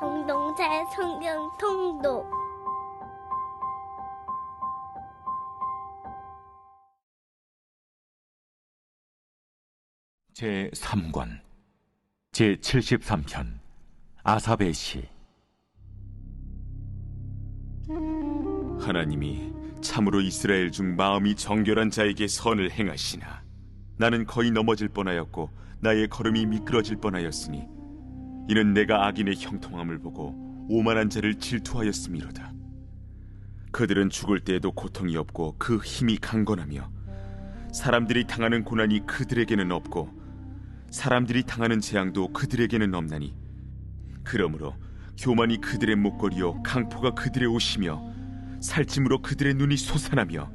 공동체 성경 통독 제3권 제73편 아삽의 시. 하나님이 참으로 이스라엘 중 마음이 정결한 자에게 선을 행하시나 나는 거의 넘어질 뻔하였고 나의 걸음이 미끄러질 뻔하였으니 이는 내가 악인의 형통함을 보고 오만한 자를 질투하였음이로다. 그들은 죽을 때에도 고통이 없고 그 힘이 강건하며 사람들이 당하는 고난이 그들에게는 없고 사람들이 당하는 재앙도 그들에게는 없나니 그러므로 교만이 그들의 목걸이요 강포가 그들의 옷이며 살찜으로 그들의 눈이 솟아나며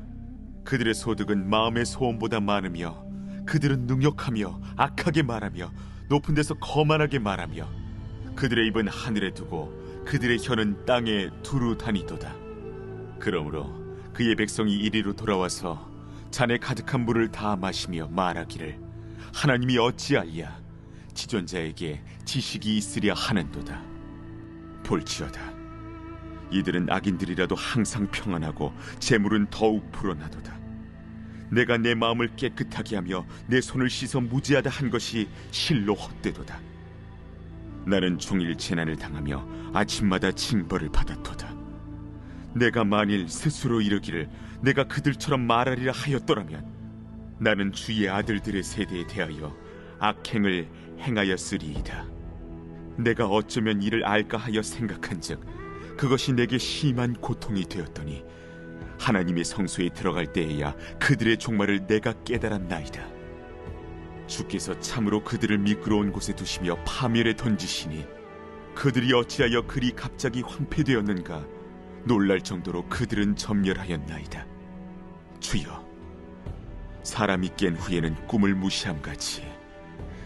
그들의 소득은 마음의 소원보다 많으며 그들은 능욕하며 악하게 말하며 높은 데서 거만하게 말하며 그들의 입은 하늘에 두고 그들의 혀는 땅에 두루 다니도다. 그러므로 그의 백성이 이리로 돌아와서 잔에 가득한 물을 다 마시며 말하기를 하나님이 어찌하리야 지존자에게 지식이 있으랴 하는도다. 볼지어다 이들은 악인들이라도 항상 평안하고 재물은 더욱 불어나도다. 내가 내 마음을 깨끗하게 하며 내 손을 씻어 무죄하다 한 것이 실로 헛되도다. 나는 종일 재난을 당하며 아침마다 징벌을 받았도다. 내가 만일 스스로 이르기를 내가 그들처럼 말하리라 하였더라면 나는 주의 아들들의 세대에 대하여 악행을 행하였으리이다. 내가 어쩌면 이를 알까 하여 생각한즉 그것이 내게 심한 고통이 되었더니 하나님의 성소에 들어갈 때에야 그들의 종말을 내가 깨달았나이다. 주께서 참으로 그들을 미끄러운 곳에 두시며 파멸에 던지시니 그들이 어찌하여 그리 갑자기 황폐되었는가 놀랄 정도로 그들은 전멸하였나이다. 주여, 사람이 깬 후에는 꿈을 무시함같이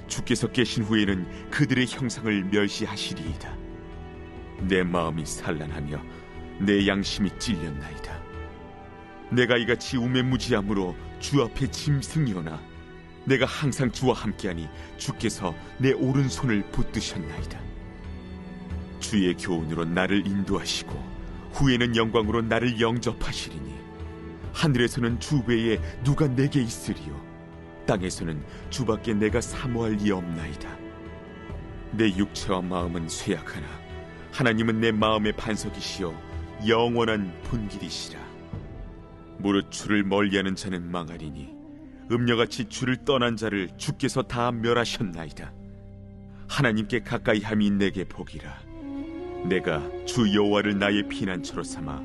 주께서 깨신 후에는 그들의 형상을 멸시하시리이다. 내 마음이 산란하며 내 양심이 찔렸나이다. 내가 이같이 우매무지함으로 주 앞에 짐승이오나 내가 항상 주와 함께하니 주께서 내 오른손을 붙드셨나이다. 주의 교훈으로 나를 인도하시고 후에는 영광으로 나를 영접하시리니 하늘에서는 주 외에 누가 내게 있으리요 땅에서는 주밖에 내가 사모할 리 없나이다. 내 육체와 마음은 쇠약하나 하나님은 내 마음의 반석이시요 영원한 분길이시라. 무릇 주를 멀리하는 자는 망하리니 음녀같이 주를 떠난 자를 주께서 다 멸하셨나이다. 하나님께 가까이함이 내게 복이라. 내가 주 여호와를 나의 피난처로 삼아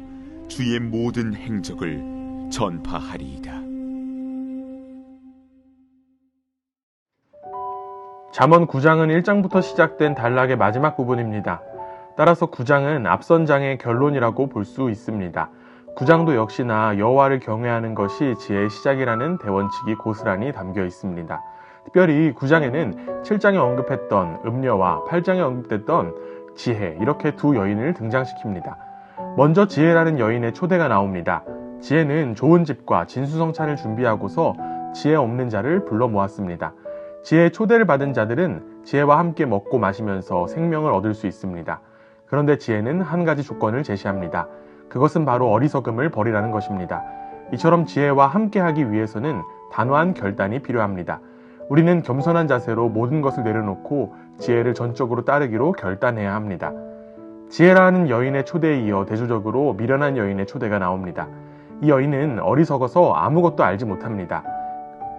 주의 모든 행적을 전파하리이다. 잠언 9장은 1장부터 시작된 단락의 마지막 부분입니다. 따라서 9장은 앞선 장의 결론이라고 볼 수 있습니다. 9장도 역시나 여호와를 경외하는 것이 지혜의 시작이라는 대원칙이 고스란히 담겨 있습니다. 특별히 9장에는 7장에 언급했던 음녀와 8장에 언급됐던 지혜, 이렇게 두 여인을 등장시킵니다. 먼저 지혜라는 여인의 초대가 나옵니다. 지혜는 좋은 집과 진수성찬을 준비하고서 지혜 없는 자를 불러 모았습니다. 지혜의 초대를 받은 자들은 지혜와 함께 먹고 마시면서 생명을 얻을 수 있습니다. 그런데 지혜는 한 가지 조건을 제시합니다. 그것은 바로 어리석음을 버리라는 것입니다. 이처럼 지혜와 함께하기 위해서는 단호한 결단이 필요합니다. 우리는 겸손한 자세로 모든 것을 내려놓고 지혜를 전적으로 따르기로 결단해야 합니다. 지혜라는 여인의 초대에 이어 대조적으로 미련한 여인의 초대가 나옵니다. 이 여인은 어리석어서 아무것도 알지 못합니다.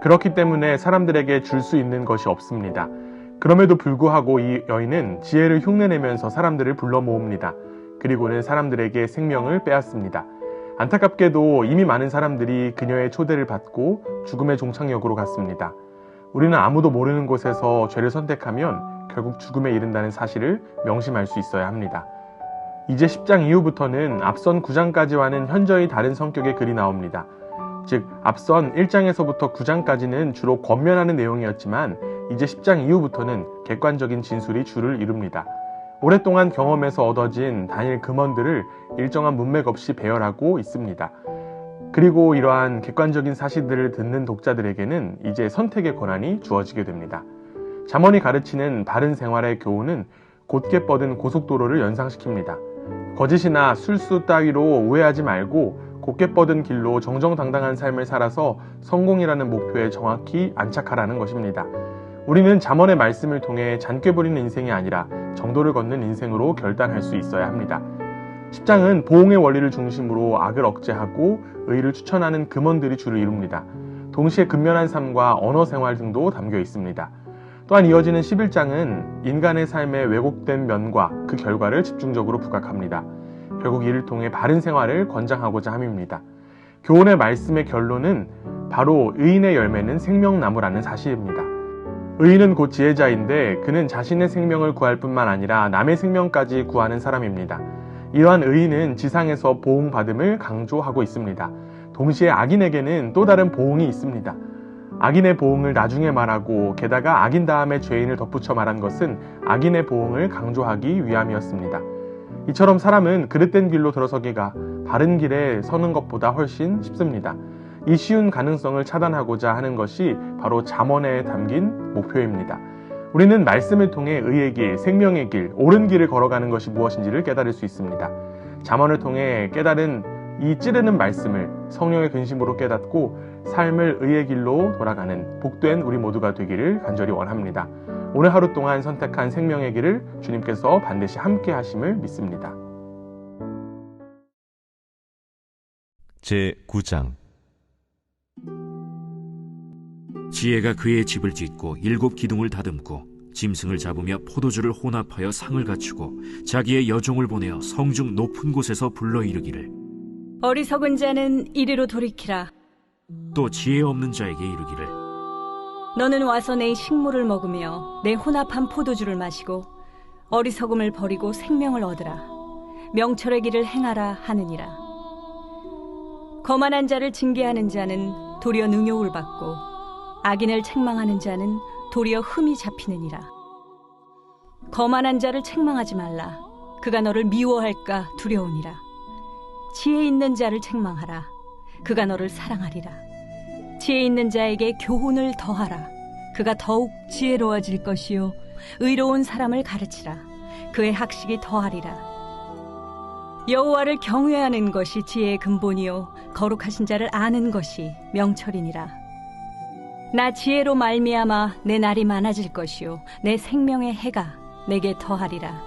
그렇기 때문에 사람들에게 줄 수 있는 것이 없습니다. 그럼에도 불구하고 이 여인은 지혜를 흉내내면서 사람들을 불러 모읍니다. 그리고는 사람들에게 생명을 빼앗습니다. 안타깝게도 이미 많은 사람들이 그녀의 초대를 받고 죽음의 종착역으로 갔습니다. 우리는 아무도 모르는 곳에서 죄를 선택하면 결국 죽음에 이른다는 사실을 명심할 수 있어야 합니다. 이제 10장 이후부터는 앞선 9장까지와는 현저히 다른 성격의 글이 나옵니다. 즉 앞선 1장에서부터 9장까지는 주로 권면하는 내용이었지만 이제 10장 이후부터는 객관적인 진술이 주를 이룹니다. 오랫동안 경험에서 얻어진 단일 금언들을 일정한 문맥 없이 배열하고 있습니다. 그리고 이러한 객관적인 사실들을 듣는 독자들에게는 이제 선택의 권한이 주어지게 됩니다. 잠언이 가르치는 바른 생활의 교훈은 곧게 뻗은 고속도로를 연상시킵니다. 거짓이나 술수 따위로 오해하지 말고 곧게 뻗은 길로 정정당당한 삶을 살아서 성공이라는 목표에 정확히 안착하라는 것입니다. 우리는 잠언의 말씀을 통해 잔꾀 부리는 인생이 아니라 정도를 걷는 인생으로 결단할 수 있어야 합니다. 10장은 보응의 원리를 중심으로 악을 억제하고 의를 추천하는 금원들이 주를 이룹니다. 동시에 근면한 삶과 언어 생활 등도 담겨 있습니다. 또한 이어지는 11장은 인간의 삶의 왜곡된 면과 그 결과를 집중적으로 부각합니다. 결국 이를 통해 바른 생활을 권장하고자 함입니다. 교훈의 말씀의 결론은 바로 의인의 열매는 생명나무라는 사실입니다. 의인은 곧 지혜자인데 그는 자신의 생명을 구할 뿐만 아니라 남의 생명까지 구하는 사람입니다. 이러한 의인은 지상에서 보응받음을 강조하고 있습니다. 동시에 악인에게는 또 다른 보응이 있습니다. 악인의 보응을 나중에 말하고 게다가 악인 다음에 죄인을 덧붙여 말한 것은 악인의 보응을 강조하기 위함이었습니다. 이처럼 사람은 그릇된 길로 들어서기가 바른 길에 서는 것보다 훨씬 쉽습니다. 이 쉬운 가능성을 차단하고자 하는 것이 바로 잠언에 담긴 목표입니다. 우리는 말씀을 통해 의의 길, 생명의 길, 옳은 길을 걸어가는 것이 무엇인지를 깨달을 수 있습니다. 잠언을 통해 깨달은 이 찌르는 말씀을 성령의 근심으로 깨닫고 삶을 의의 길로 돌아가는 복된 우리 모두가 되기를 간절히 원합니다. 오늘 하루 동안 선택한 생명의 길을 주님께서 반드시 함께 하심을 믿습니다. 제9장 지혜가 그의 집을 짓고 7 기둥을 다듬고 짐승을 잡으며 포도주를 혼합하여 상을 갖추고 자기의 여종을 보내어 성중 높은 곳에서 불러 이르기를 어리석은 자는 이리로 돌이키라. 또 지혜 없는 자에게 이르기를 너는 와서 내 식물을 먹으며 내 혼합한 포도주를 마시고 어리석음을 버리고 생명을 얻으라. 명철의 길을 행하라 하느니라. 거만한 자를 징계하는 자는 도리어 능욕을 받고 악인을 책망하는 자는 도리어 흠이 잡히느니라. 거만한 자를 책망하지 말라. 그가 너를 미워할까 두려우니라. 지혜 있는 자를 책망하라. 그가 너를 사랑하리라. 지혜 있는 자에게 교훈을 더하라. 그가 더욱 지혜로워질 것이요 의로운 사람을 가르치라. 그의 학식이 더하리라. 여호와를 경외하는 것이 지혜의 근본이요 거룩하신 자를 아는 것이 명철이니라. 나 지혜로 말미암아 내 날이 많아질 것이요 내 생명의 해가 내게 더하리라.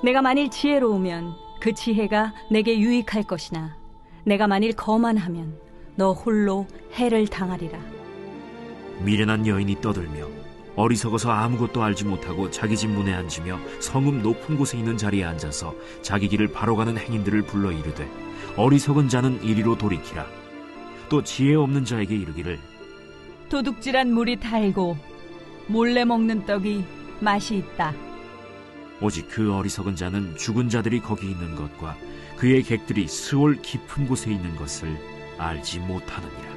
내가 만일 지혜로우면 그 지혜가 내게 유익할 것이나 내가 만일 거만하면 너 홀로 해를 당하리라. 미련한 여인이 떠들며 어리석어서 아무것도 알지 못하고 자기 집 문에 앉으며 성읍 높은 곳에 있는 자리에 앉아서 자기 길을 바로 가는 행인들을 불러 이르되 어리석은 자는 이리로 돌이키라. 또 지혜 없는 자에게 이르기를 도둑질한 물이 달고 몰래 먹는 떡이 맛이 있다. 오직 그 어리석은 자는 죽은 자들이 거기 있는 것과 그의 객들이 스올 깊은 곳에 있는 것을 알지 못하느니라.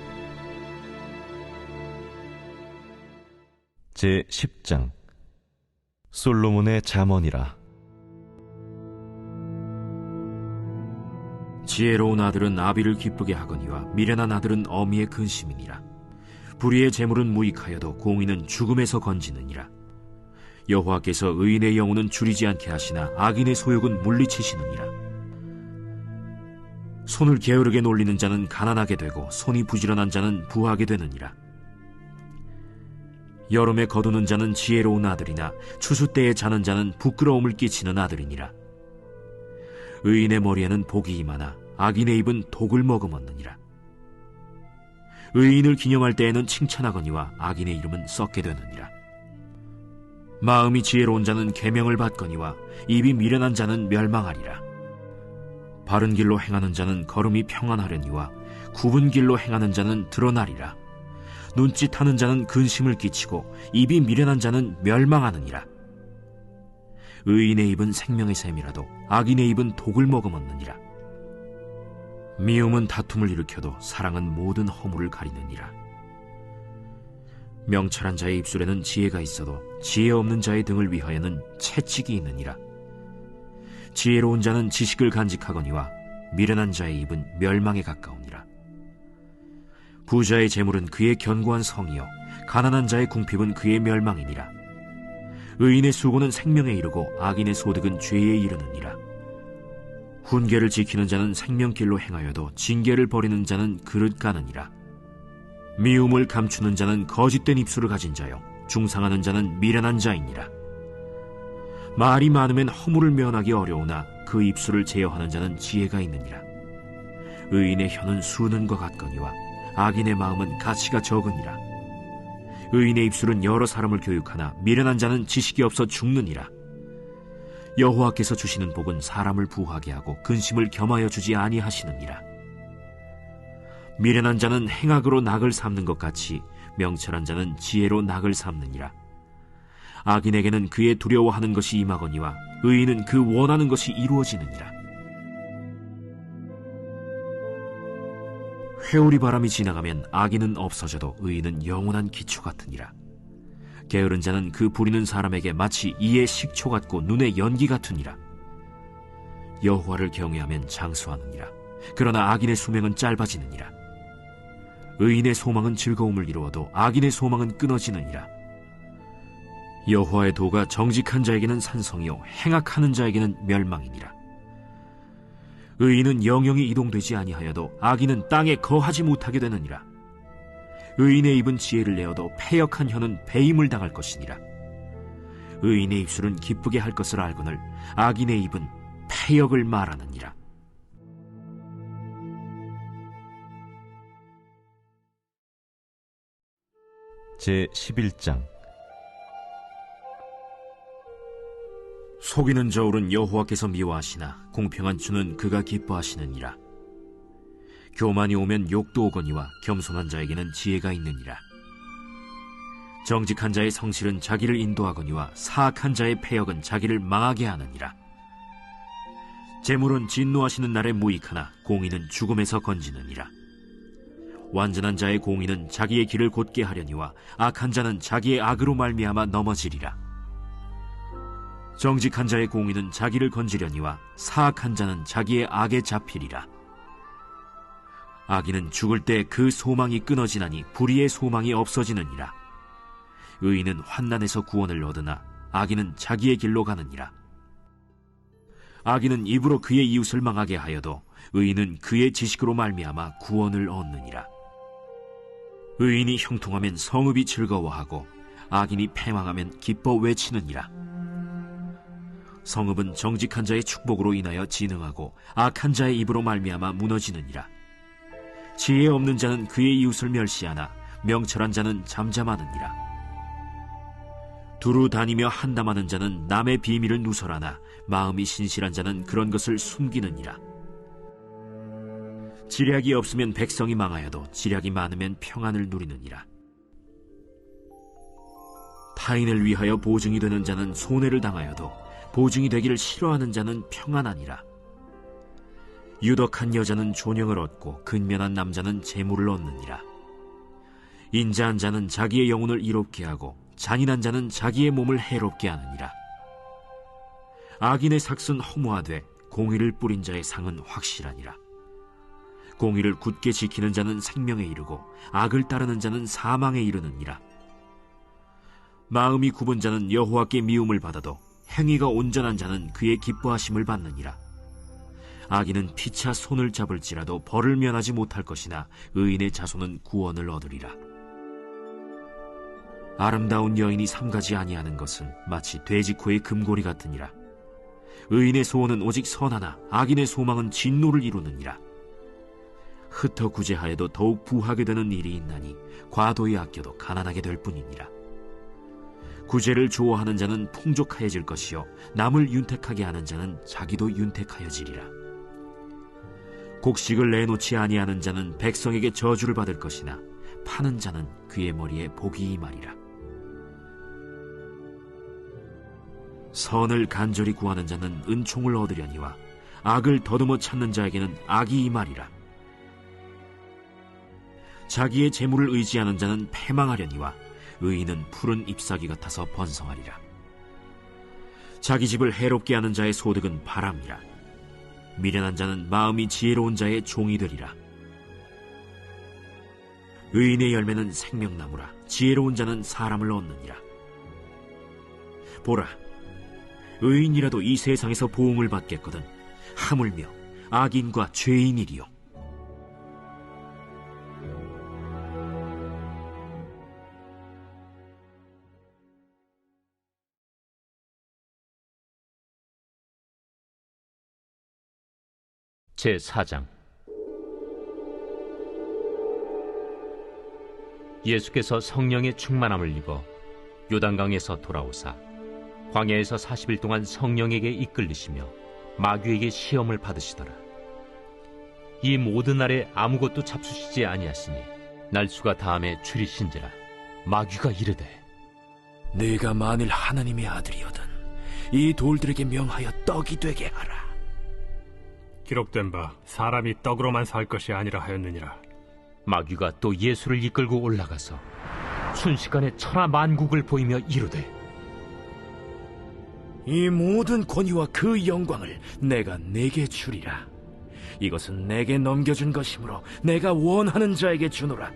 제10장 솔로몬의 잠언이라. 지혜로운 아들은 아비를 기쁘게 하거니와 미련한 아들은 어미의 근심이니라. 불의의 재물은 무익하여도 공의는 죽음에서 건지느니라. 여호와께서 의인의 영혼은 줄이지 않게 하시나 악인의 소욕은 물리치시느니라. 손을 게으르게 놀리는 자는 가난하게 되고 손이 부지런한 자는 부하게 되느니라. 여름에 거두는 자는 지혜로운 아들이나 추수 때에 자는 자는 부끄러움을 끼치는 아들이니라. 의인의 머리에는 복이 임하나 악인의 입은 독을 머금었느니라. 의인을 기념할 때에는 칭찬하거니와 악인의 이름은 썩게 되느니라. 마음이 지혜로운 자는 계명을 받거니와 입이 미련한 자는 멸망하리라. 바른 길로 행하는 자는 걸음이 평안하려니와 굽은 길로 행하는 자는 드러나리라. 눈짓하는 자는 근심을 끼치고 입이 미련한 자는 멸망하느니라. 의인의 입은 생명의 샘이라도 악인의 입은 독을 머금었느니라. 미움은 다툼을 일으켜도 사랑은 모든 허물을 가리느니라. 명철한 자의 입술에는 지혜가 있어도 지혜 없는 자의 등을 위하여는 채찍이 있느니라. 지혜로운 자는 지식을 간직하거니와 미련한 자의 입은 멸망에 가까우니라. 부자의 재물은 그의 견고한 성이요 가난한 자의 궁핍은 그의 멸망이니라. 의인의 수고는 생명에 이르고 악인의 소득은 죄에 이르느니라. 훈계를 지키는 자는 생명길로 행하여도 징계를 버리는 자는 그릇 가느니라. 미움을 감추는 자는 거짓된 입술을 가진 자요 중상하는 자는 미련한 자이니라. 말이 많으면 허물을 면하기 어려우나 그 입술을 제어하는 자는 지혜가 있느니라. 의인의 혀는 수는과 같거니와 악인의 마음은 가치가 적으니라. 의인의 입술은 여러 사람을 교육하나 미련한 자는 지식이 없어 죽느니라. 여호와께서 주시는 복은 사람을 부하게 하고 근심을 겸하여 주지 아니하시느니라. 미련한 자는 행악으로 낙을 삼는 것 같이 명철한 자는 지혜로 낙을 삼느니라. 악인에게는 그의 두려워하는 것이 임하거니와 의인은 그 원하는 것이 이루어지느니라. 회오리 바람이 지나가면 악인은 없어져도 의인은 영원한 기초 같으니라. 게으른 자는 그 부리는 사람에게 마치 이의 식초 같고 눈의 연기 같으니라. 여호와를 경외하면 장수하느니라. 그러나 악인의 수명은 짧아지느니라. 의인의 소망은 즐거움을 이루어도 악인의 소망은 끊어지느니라. 여호와의 도가 정직한 자에게는 산성이요 행악하는 자에게는 멸망이니라. 의인은 영영이 이동되지 아니하여도 악인은 땅에 거하지 못하게 되느니라. 의인의 입은 지혜를 내어도 패역한 혀는 배임을 당할 것이니라. 의인의 입술은 기쁘게 할 것을 알거늘 악인의 입은 패역을 말하느니라. 제 11장. 속이는 저울은 여호와께서 미워하시나 공평한 주는 그가 기뻐하시느니라. 교만이 오면 욕도 오거니와 겸손한 자에게는 지혜가 있느니라. 정직한 자의 성실은 자기를 인도하거니와 사악한 자의 패역은 자기를 망하게 하느니라. 재물은 진노하시는 날에 무익하나 공의는 죽음에서 건지느니라. 완전한 자의 공의는 자기의 길을 곧게 하려니와 악한 자는 자기의 악으로 말미암아 넘어지리라. 정직한 자의 공의는 자기를 건지려니와 사악한 자는 자기의 악에 잡히리라. 악인은 죽을 때 그 소망이 끊어지나니 불의의 소망이 없어지느니라. 의인은 환난에서 구원을 얻으나 악인은 자기의 길로 가느니라. 악인은 입으로 그의 이웃을 망하게 하여도 의인은 그의 지식으로 말미암아 구원을 얻느니라. 의인이 형통하면 성읍이 즐거워하고 악인이 패망하면 기뻐 외치느니라. 성읍은 정직한 자의 축복으로 인하여 진흥하고 악한 자의 입으로 말미암아 무너지느니라. 지혜 없는 자는 그의 이웃을 멸시하나 명철한 자는 잠잠하느니라. 두루 다니며 한담하는 자는 남의 비밀을 누설하나 마음이 신실한 자는 그런 것을 숨기느니라. 지략이 없으면 백성이 망하여도 지략이 많으면 평안을 누리느니라. 타인을 위하여 보증이 되는 자는 손해를 당하여도 보증이 되기를 싫어하는 자는 평안하니라. 유덕한 여자는 존영을 얻고 근면한 남자는 재물을 얻느니라. 인자한 자는 자기의 영혼을 이롭게 하고 잔인한 자는 자기의 몸을 해롭게 하느니라. 악인의 삭은 허무하되 공의를 뿌린 자의 상은 확실하니라. 공의를 굳게 지키는 자는 생명에 이르고 악을 따르는 자는 사망에 이르느니라. 마음이 굽은 자는 여호와께 미움을 받아도 행위가 온전한 자는 그의 기뻐하심을 받느니라. 악인은 피차 손을 잡을지라도 벌을 면하지 못할 것이나 의인의 자손은 구원을 얻으리라. 아름다운 여인이 삼가지 아니하는 것은 마치 돼지코의 금고리 같으니라. 의인의 소원은 오직 선하나 악인의 소망은 진노를 이루느니라. 흩어 구제하여도 더욱 부하게 되는 일이 있나니 과도히 아껴도 가난하게 될 뿐이니라. 구제를 좋아하는 자는 풍족하여질 것이요 남을 윤택하게 하는 자는 자기도 윤택하여지리라. 곡식을 내놓지 아니하는 자는 백성에게 저주를 받을 것이나 파는 자는 그의 머리에 복이 임하리라. 선을 간절히 구하는 자는 은총을 얻으려니와 악을 더듬어 찾는 자에게는 악이 임하리라. 자기의 재물을 의지하는 자는 패망하려니와 의인은 푸른 잎사귀 같아서 번성하리라. 자기 집을 해롭게 하는 자의 소득은 바람이라. 미련한 자는 마음이 지혜로운 자의 종이 되리라. 의인의 열매는 생명나무라. 지혜로운 자는 사람을 얻느니라. 보라, 의인이라도 이 세상에서 보응을 받겠거든 하물며 악인과 죄인이리요. 제4장. 예수께서 성령의 충만함을 입어 요단강에서 돌아오사 광야에서 40일 동안 성령에게 이끌리시며 마귀에게 시험을 받으시더라. 이 모든 날에 아무것도 잡수시지 아니하시니 날수가 다함에 줄이신지라. 마귀가 이르되, 네가 만일 하나님의 아들이거든 이 돌들에게 명하여 떡이 되게 하라. 기록된 바 사람이 떡으로만 살 것이 아니라 하였느니라. 마귀가 또 예수를 이끌고 올라가서 순식간에 천하 만국을 보이며 이르되, 이 모든 권위와 그 영광을 내가 네게 주리라. 이것은 내게 넘겨준 것이므로 내가 원하는 자에게 주노라.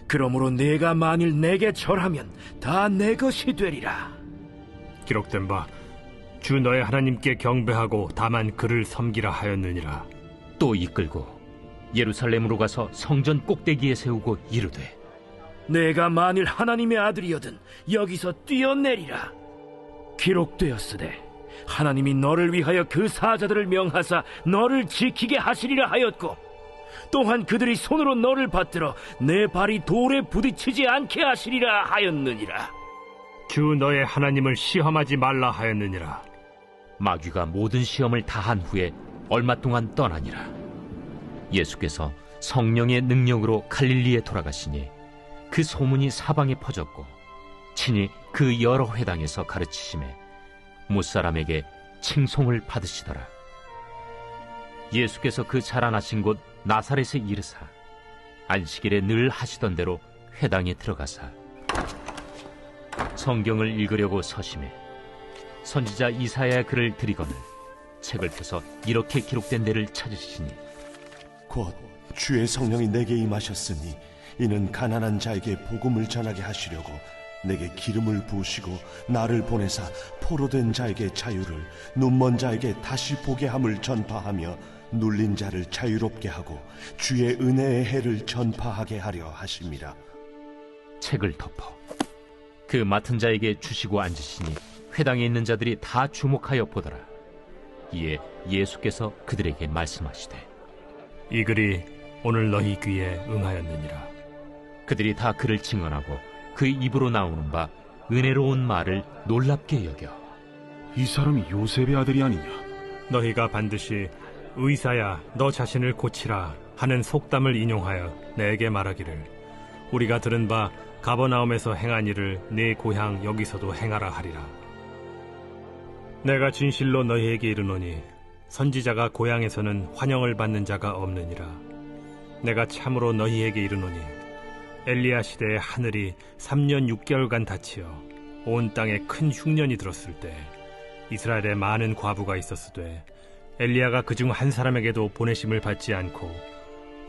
그러므로 네가 만일 내게 절하면 다 내 것이 되리라. 기록된 바 주 너의 하나님께 경배하고 다만 그를 섬기라 하였느니라. 또 이끌고 예루살렘으로 가서 성전 꼭대기에 세우고 이르되, 내가 만일 하나님의 아들이거든 여기서 뛰어내리라. 기록되었으되 하나님이 너를 위하여 그 사자들을 명하사 너를 지키게 하시리라 하였고, 또한 그들이 손으로 너를 받들어 내 발이 돌에 부딪히지 않게 하시리라 하였느니라. 주 너의 하나님을 시험하지 말라 하였느니라. 마귀가 모든 시험을 다한 후에 얼마 동안 떠나니라. 예수께서 성령의 능력으로 갈릴리에 돌아가시니 그 소문이 사방에 퍼졌고 친히 그 여러 회당에서 가르치심에 무사람에게 칭송을 받으시더라. 예수께서 그 자라나신 곳 나사렛에 이르사 안식일에 늘 하시던 대로 회당에 들어가사 성경을 읽으려고 서심해 선지자 이사야의 글을 들이거늘 책을 펴서 이렇게 기록된 데를 찾으시니, 곧 주의 성령이 내게 임하셨으니 이는 가난한 자에게 복음을 전하게 하시려고 내게 기름을 부으시고 나를 보내사 포로된 자에게 자유를, 눈먼 자에게 다시 보게 함을 전파하며 눌린 자를 자유롭게 하고 주의 은혜의 해를 전파하게 하려 하심이라. 책을 덮어 그 맡은 자에게 주시고 앉으시니 회당에 있는 자들이 다 주목하여 보더라. 이에 예수께서 그들에게 말씀하시되, 이 글이 오늘 너희 귀에 응하였느니라. 그들이 다 그를 증언하고 그 입으로 나오는 바 은혜로운 말을 놀랍게 여겨, 이 사람이 요셉의 아들이 아니냐? 너희가 반드시 의사야 너 자신을 고치라 하는 속담을 인용하여 내게 말하기를, 우리가 들은 바 가버나움에서 행한 일을 네 고향 여기서도 행하라 하리라. 내가 진실로 너희에게 이르노니 선지자가 고향에서는 환영을 받는 자가 없느니라. 내가 참으로 너희에게 이르노니 엘리야 시대에 하늘이 3년 6개월간 닫히어 온 땅에 큰 흉년이 들었을 때 이스라엘에 많은 과부가 있었으되 엘리야가 그중 한 사람에게도 보내심을 받지 않고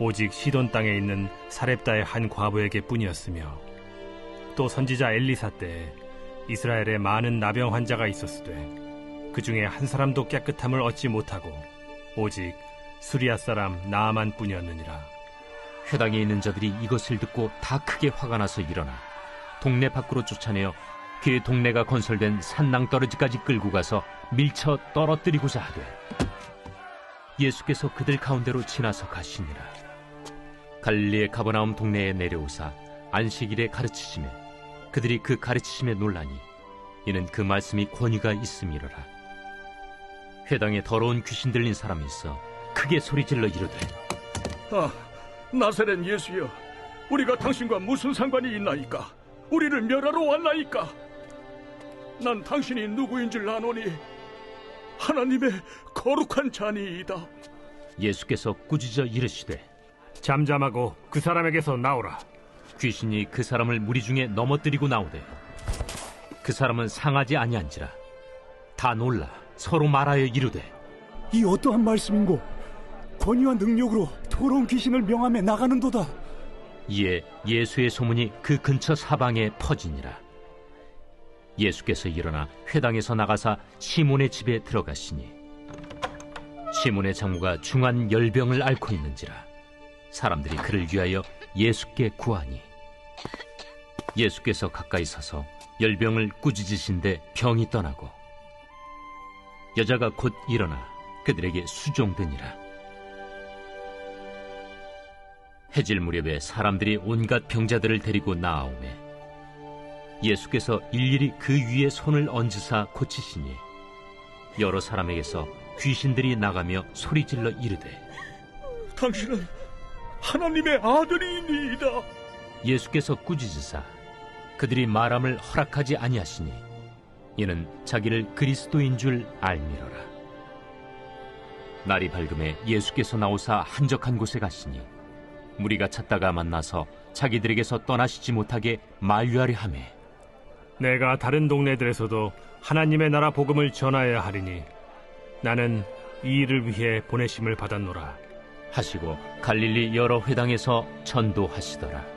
오직 시돈 땅에 있는 사렙다의 한 과부에게 뿐이었으며, 또 선지자 엘리사 때에 이스라엘에 많은 나병 환자가 있었으되 그 중에 한 사람도 깨끗함을 얻지 못하고 오직 수리아 사람 나아만 뿐이었느니라. 회당에 있는 자들이 이것을 듣고 다 크게 화가 나서 일어나 동네 밖으로 쫓아내어 그 동네가 건설된 산낭떠러지까지 끌고 가서 밀쳐 떨어뜨리고자 하되, 예수께서 그들 가운데로 지나서 가시니라. 갈릴리의 가버나움 동네에 내려오사 안식일에 가르치시매 그들이 그 가르치심에 놀라니 이는 그 말씀이 권위가 있음이로라. 회당에 더러운 귀신 들린 사람이 있어 크게 소리질러 이르되, 나사렛 예수여, 우리가 당신과 무슨 상관이 있나이까? 우리를 멸하러 왔나이까? 난 당신이 누구인 줄 아노니 하나님의 거룩한 자니이다. 예수께서 꾸짖어 이르시되, 잠잠하고 그 사람에게서 나오라. 귀신이 그 사람을 무리 중에 넘어뜨리고 나오되 그 사람은 상하지 아니한지라. 다 놀라 서로 말하여 이르되, 이 어떠한 말씀인고? 권위와 능력으로 더러운 귀신을 명함에 나가는도다. 이에 예수의 소문이 그 근처 사방에 퍼지니라. 예수께서 일어나 회당에서 나가사 시몬의 집에 들어가시니 시몬의 장모가 중한 열병을 앓고 있는지라 사람들이 그를 위하여 예수께 구하니 예수께서 가까이 서서 열병을 꾸짖으신데 병이 떠나고 여자가 곧 일어나 그들에게 수종드니라. 해질 무렵에 사람들이 온갖 병자들을 데리고 나아오매 예수께서 일일이 그 위에 손을 얹으사 고치시니 여러 사람에게서 귀신들이 나가며 소리질러 이르되 당신은 하나님의 아들이니이다. 예수께서 꾸짖으사 그들이 말함을 허락하지 아니하시니 이는 자기를 그리스도인 줄 알미러라. 날이 밝음에 예수께서 나오사 한적한 곳에 가시니 무리가 찾다가 만나서 자기들에게서 떠나시지 못하게 만류하려 하매 내가 다른 동네들에서도 하나님의 나라 복음을 전하여야 하리니 나는 이 일을 위해 보내심을 받았노라 하시고 갈릴리 여러 회당에서 전도하시더라.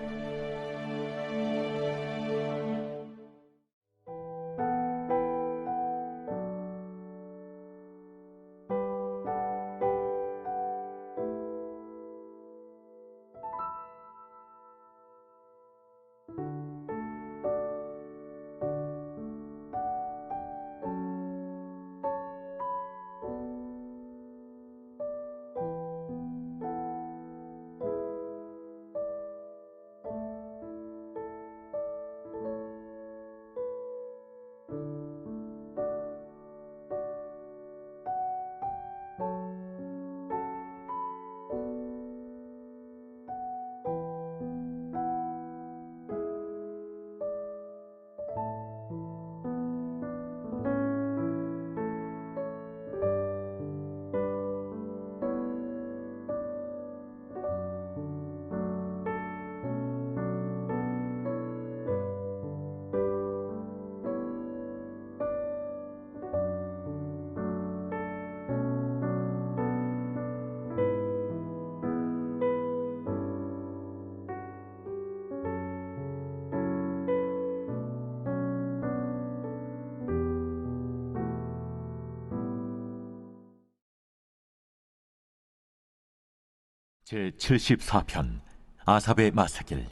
제74편 아삽의 마사길.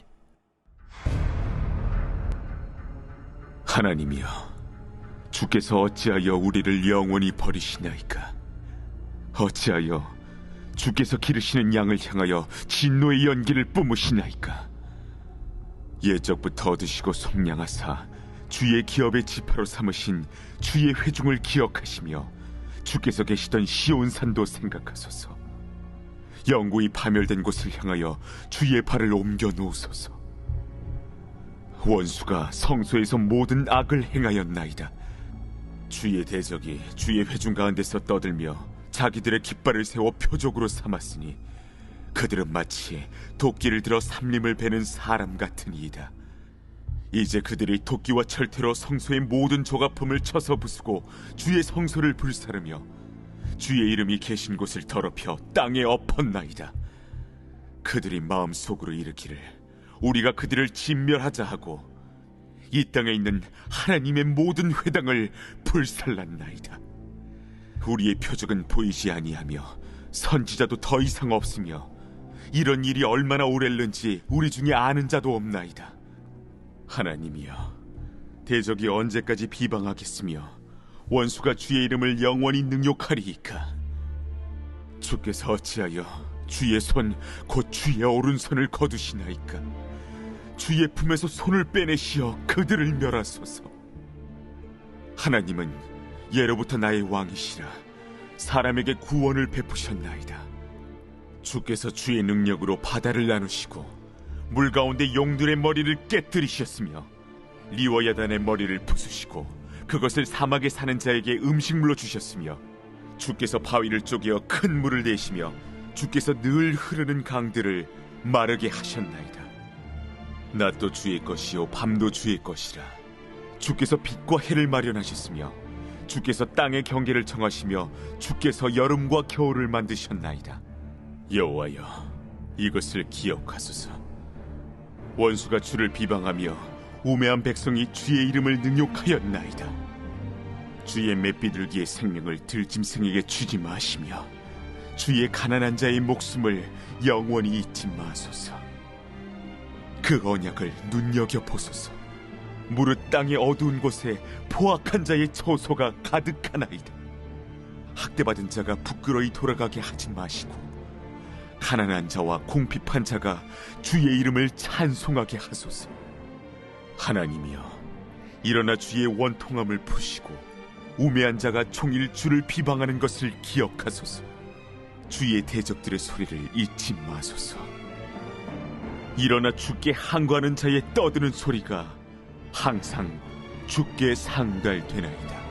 하나님이여, 주께서 어찌하여 우리를 영원히 버리시나이까? 어찌하여 주께서 기르시는 양을 향하여 진노의 연기를 뿜으시나이까? 옛적부터 얻으시고 속량하사 주의 기업의 지파로 삼으신 주의 회중을 기억하시며 주께서 계시던 시온산도 생각하소서. 영구히 파멸된 곳을 향하여 주의 발을 옮겨 놓으소서. 원수가 성소에서 모든 악을 행하였나이다. 주의 대적이 주의 회중 가운데서 떠들며 자기들의 깃발을 세워 표적으로 삼았으니 그들은 마치 도끼를 들어 삼림을 베는 사람 같으니이다. 이제 그들이 도끼와 철퇴로 성소의 모든 조각품을 쳐서 부수고 주의 성소를 불사르며 주의 이름이 계신 곳을 더럽혀 땅에 엎었나이다. 그들이 마음속으로 이르기를 우리가 그들을 진멸하자 하고 이 땅에 있는 하나님의 모든 회당을 불살랐나이다. 우리의 표적은 보이지 아니하며 선지자도 더 이상 없으며 이런 일이 얼마나 오랬는지 우리 중에 아는 자도 없나이다. 하나님이여, 대적이 언제까지 비방하겠으며 원수가 주의 이름을 영원히 능욕하리이까? 주께서 어찌하여 주의 손 곧 주의 오른손을 거두시나이까? 주의 품에서 손을 빼내시어 그들을 멸하소서. 하나님은 예로부터 나의 왕이시라 사람에게 구원을 베푸셨나이다. 주께서 주의 능력으로 바다를 나누시고 물 가운데 용들의 머리를 깨뜨리셨으며 리워야단의 머리를 부수시고 그것을 사막에 사는 자에게 음식물로 주셨으며 주께서 바위를 쪼개어 큰 물을 내시며 주께서 늘 흐르는 강들을 마르게 하셨나이다. 낮도 주의 것이요 밤도 주의 것이라. 주께서 빛과 해를 마련하셨으며 주께서 땅의 경계를 정하시며 주께서 여름과 겨울을 만드셨나이다. 여호와여, 이것을 기억하소서. 원수가 주를 비방하며 우매한 백성이 주의 이름을 능욕하였나이다. 주의 맷비둘기의 생명을 들짐승에게 주지 마시며 주의 가난한 자의 목숨을 영원히 잊지 마소서. 그 언약을 눈여겨보소서. 무릇 땅의 어두운 곳에 포악한 자의 처소가 가득하나이다. 학대받은 자가 부끄러이 돌아가게 하지 마시고 가난한 자와 궁핍한 자가 주의 이름을 찬송하게 하소서. 하나님이여, 일어나 주의 원통함을 푸시고 우매한 자가 종일 주를 비방하는 것을 기억하소서. 주의 대적들의 소리를 잊지 마소서. 일어나 주께 항거하는 자의 떠드는 소리가 항상 주께 상달되나이다.